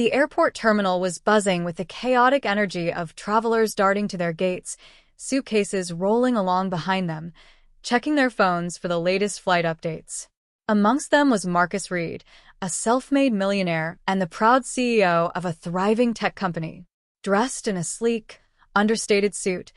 The airport terminal was buzzing with the chaotic energy of travelers darting to their gates, suitcases rolling along behind them, checking their phones for the latest flight updates. Amongst them was Marcus Reed, a self-made millionaire and the proud CEO of a thriving tech company. Dressed in a sleek, understated suit,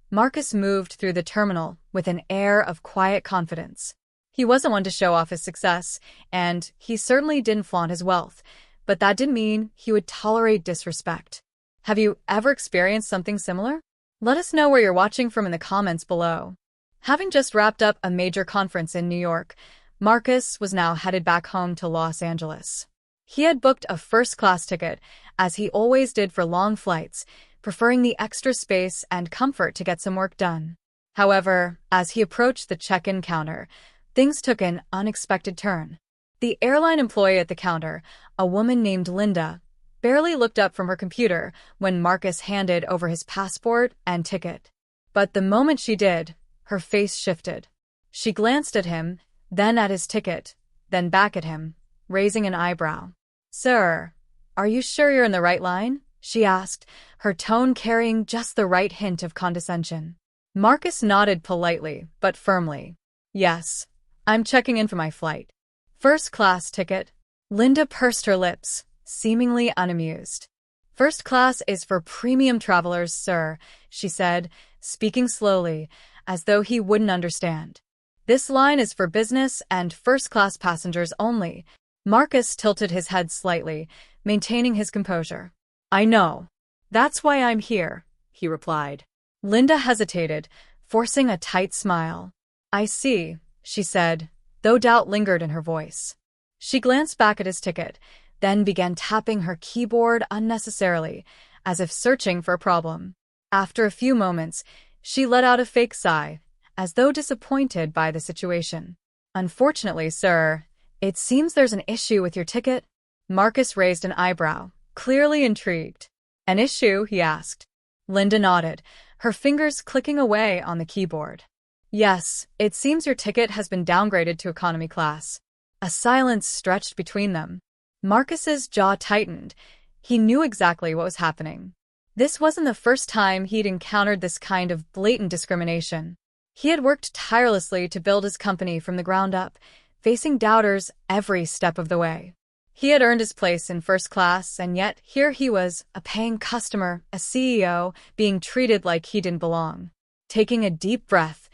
Marcus moved through the terminal with an air of quiet confidence. He wasn't one to show off his success, and he certainly didn't flaunt his wealth, but that didn't mean he would tolerate disrespect. Have you ever experienced something similar? Let us know where you're watching from in the comments below. Having just wrapped up a major conference in New York, Marcus was now headed back home to Los Angeles. He had booked a first-class ticket, as he always did for long flights, preferring the extra space and comfort to get some work done. However, as he approached the check-in counter, things took an unexpected turn. The airline employee at the counter, a woman named Linda, barely looked up from her computer when Marcus handed over his passport and ticket. But the moment she did, her face shifted. She glanced at him, then at his ticket, then back at him, raising an eyebrow. "Sir, are you sure you're in the right line?" she asked, her tone carrying just the right hint of condescension. Marcus nodded politely, but firmly. "Yes, I'm checking in for my flight." "First-class ticket?" Linda pursed her lips, seemingly unamused. "First class is for premium travelers, sir," she said, speaking slowly, as though he wouldn't understand. "This line is for business and first-class passengers only." Marcus tilted his head slightly, maintaining his composure. "I know. That's why I'm here," he replied. Linda hesitated, forcing a tight smile. "I see," she said, though doubt lingered in her voice. She glanced back at his ticket, then began tapping her keyboard unnecessarily, as if searching for a problem. After a few moments, she let out a fake sigh, as though disappointed by the situation. "Unfortunately, sir, it seems there's an issue with your ticket." Marcus raised an eyebrow, clearly intrigued. "An issue?" he asked. Linda nodded, her fingers clicking away on the keyboard. "Yes, it seems your ticket has been downgraded to economy class." A silence stretched between them. Marcus's jaw tightened. He knew exactly what was happening. This wasn't the first time he'd encountered this kind of blatant discrimination. He had worked tirelessly to build his company from the ground up, facing doubters every step of the way. He had earned his place in first class, and yet here he was, a paying customer, a CEO, being treated like he didn't belong. Taking a deep breath,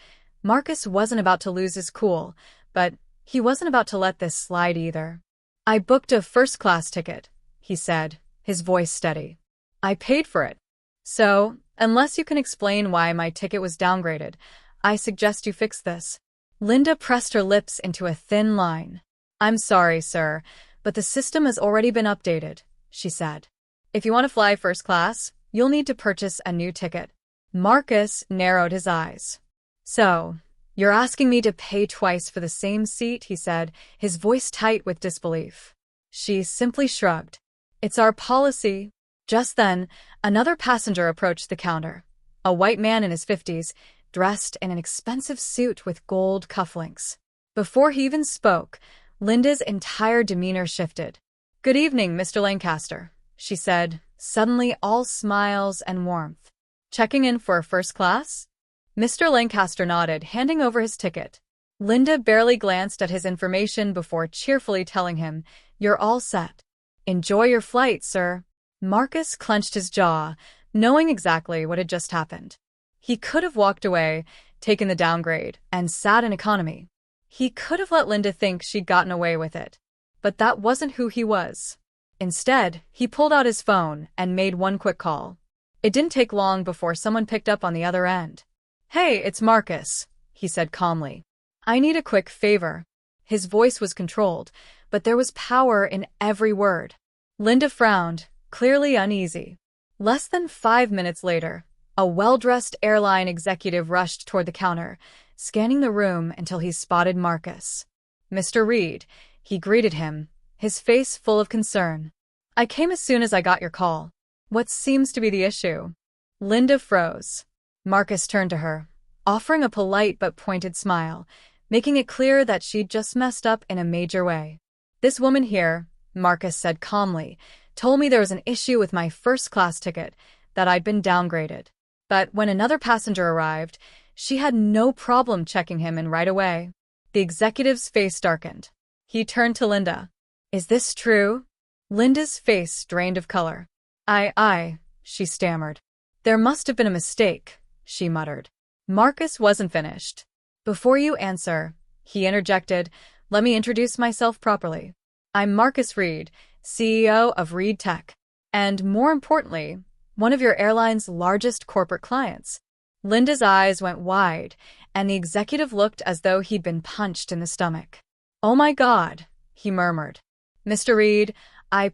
Marcus wasn't about to lose his cool, but he wasn't about to let this slide either. "I booked a first-class ticket," he said, his voice steady. "I paid for it. So, unless you can explain why my ticket was downgraded, I suggest you fix this." Linda pressed her lips into a thin line. "I'm sorry, sir, but the system has already been updated," she said. "If you want to fly first class, you'll need to purchase a new ticket." Marcus narrowed his eyes. "So, you're asking me to pay twice for the same seat?" he said, his voice tight with disbelief. She simply shrugged. "It's our policy." Just then, another passenger approached the counter. A white man in his 50s, dressed in an expensive suit with gold cufflinks. Before he even spoke, Linda's entire demeanor shifted. "Good evening, Mr. Lancaster," she said, suddenly all smiles and warmth. "Checking in for first class?" Mr. Lancaster nodded, handing over his ticket. Linda barely glanced at his information before cheerfully telling him, "You're all set." "Enjoy your flight, sir." Marcus clenched his jaw, knowing exactly what had just happened. He could have walked away, taken the downgrade, and sat in economy. He could have let Linda think she'd gotten away with it. But that wasn't who he was. Instead, he pulled out his phone and made one quick call. It didn't take long before someone picked up on the other end. "Hey, it's Marcus," he said calmly. "I need a quick favor." His voice was controlled, but there was power in every word. Linda frowned, clearly uneasy. Less than 5 minutes later, a well-dressed airline executive rushed toward the counter, scanning the room until he spotted Marcus. "Mr. Reed," he greeted him, his face full of concern. "I came as soon as I got your call. What seems to be the issue?" Linda froze. Marcus turned to her, offering a polite but pointed smile, making it clear that she'd just messed up in a major way. "This woman here," Marcus said calmly, told me there was an issue with my first-class ticket, that I'd been downgraded. But when another passenger arrived, she had no problem checking him in right away. The executive's face darkened. He turned to Linda. "Is this true?" Linda's face drained of color. She stammered. "There must have been a mistake," she muttered. Marcus wasn't finished. "Before you answer," he interjected, "let me introduce myself properly. I'm Marcus Reed, CEO of Reed Tech, and more importantly, one of your airline's largest corporate clients." Linda's eyes went wide, and the executive looked as though he'd been punched in the stomach. "Oh my God," he murmured. "Mr. Reed,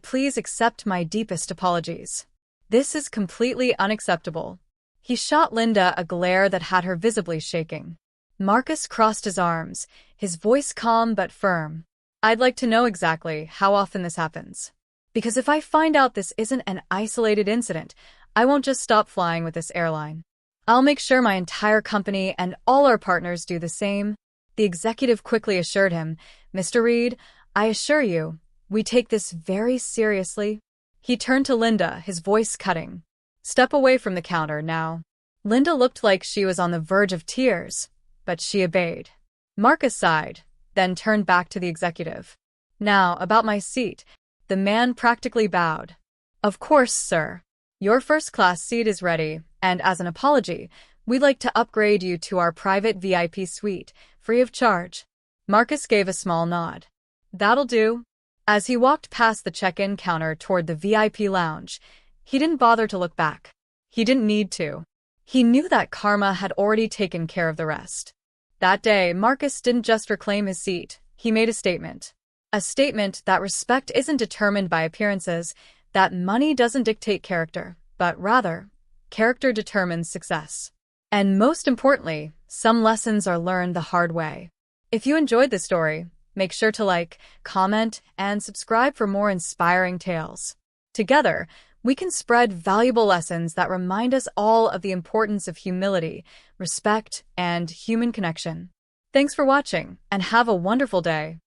please accept my deepest apologies. This is completely unacceptable." He shot Linda a glare that had her visibly shaking. Marcus crossed his arms, his voice calm but firm. "I'd like to know exactly how often this happens. Because if I find out this isn't an isolated incident, I won't just stop flying with this airline. I'll make sure my entire company and all our partners do the same." The executive quickly assured him, "Mr. Reed, I assure you, we take this very seriously." He turned to Linda, his voice cutting. "Step away from the counter now." Linda looked like she was on the verge of tears, but she obeyed. Marcus sighed, then turned back to the executive. "Now, about my seat." The man practically bowed. "Of course, sir. Your first-class seat is ready, and as an apology, we'd like to upgrade you to our private VIP suite, free of charge." Marcus gave a small nod. "That'll do." As he walked past the check-in counter toward the VIP lounge, he didn't bother to look back. He didn't need to. He knew that karma had already taken care of the rest. That day, Marcus didn't just reclaim his seat, he made a statement. A statement that respect isn't determined by appearances, that money doesn't dictate character, but rather, character determines success. And most importantly, some lessons are learned the hard way. If you enjoyed this story, make sure to like, comment, and subscribe for more inspiring tales. Together, we can spread valuable lessons that remind us all of the importance of humility, respect, and human connection. Thanks for watching, and have a wonderful day.